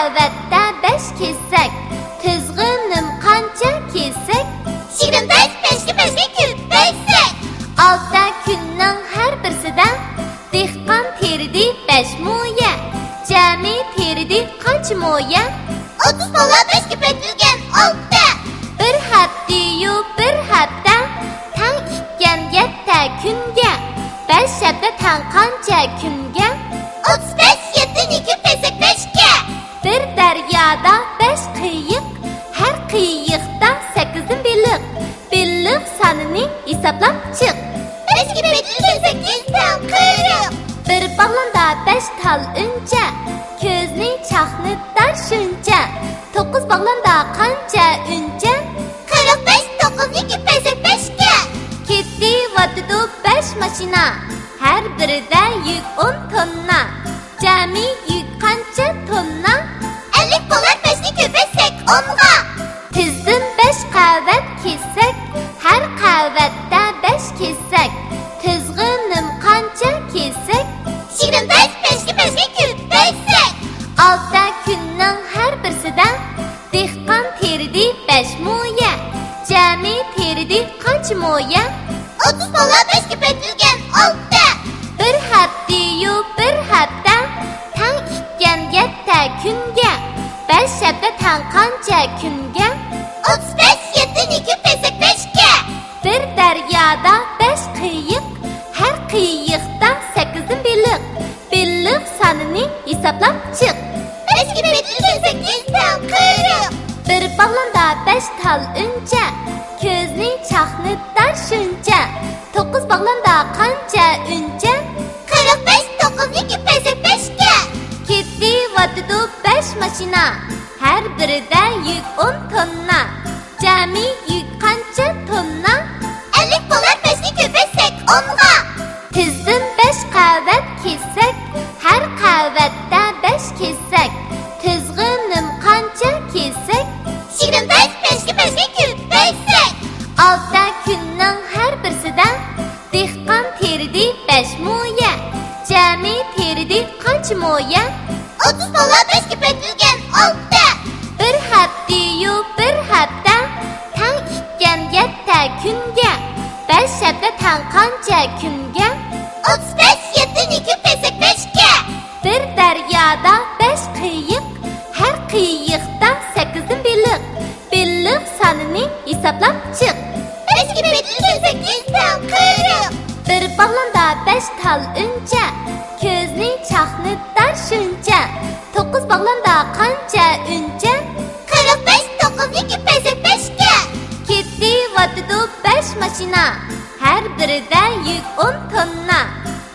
qavatda 5 kesak, tizg'inim qancha kesak, 25 ko'paysak. 6 kunning har birida dehqon terdi 5 moya, jami terdi qancha moya? 30 bola 5 ko'paytirilgan 6. Bir hafta-yu bir hafta tang ikkan 7 kunga, 5 hafta tang qancha kunga? 35 7 ko'paysak 5ga. Bir daryoda 5 qiyiq, har qiyiqda 8 biliq. Biliq sonini hisoblab chiq. 5 ko'paytirilgan 8 tang 40. Bir bog'landa 5 tal uncha, ko'zni chaqnitar shuncha. 9 bog'landa qancha uncha? 45 9 ko'paysak 5ga. Ketdi vatidu 5 mashina, har birida yuk 10 tonna. Jami yuk qancha tonna? 50 bola 5 ko'paysak 10ga. Tizdim 5 qavat kesak, har qavatda 5 kesak. Tizg'inim qancha kesak? 25 ko'paysak. 6 kunning har birida dehqon terdi 5 moya, jami terdi qancha moya? 30 bola 5 ko'paytirilgan 6. Bir hafta-yu bir hafta tang ikkan 7 kunga, 5 hafta tang qancha kunga? 35 7 ko'paysak 5ga. Bir daryoda 5 qiyiq, har qiyiqda 8 biliq. Biliq sonini hisoblab chiq. 5 ko'paytirilgan 8 tang 40. Bir bog'landa 5 tal uncha, ko'zni chaqnitar shuncha. 9 bog'landa qancha uncha? 45 9 ko'paysak 5ga. Ketdi vatidu 5 mashina, har birida yuk 10 tonna. Jami yuk qancha tonna? 50 bola 5 ko'paysak 10ga. Tizdim 5 qavat kesak, har qavatda 5 kesak. Tizg'inim qancha kesak? 25 ko'paysak. 6 kunning har birida dehqon terdi 5 moya, jami terdi qancha moya? 30 bola 5 ko'paytirilgan 6. Bir hafta-yu bir hafta tang ikkan 7 kunga, 5 hafta tang qancha kunga? 35 7 ko'paysak 5ga. Bir daryoda 5 qiyiq, har qiyiqda 8 biliq. Biliq sonini hisoblab chiq. 5 ko'paytirilgan 8 tang 40. Bir bog'landa 5 tal uncha, ko'zni chaqnitar shuncha. 9 bog'landa qancha uncha? 45 9 ko'paysak 5ga. Ketdi vatidu 5 mashina, har birida yuk 10 tonna.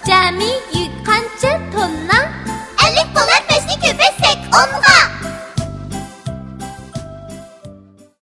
Jami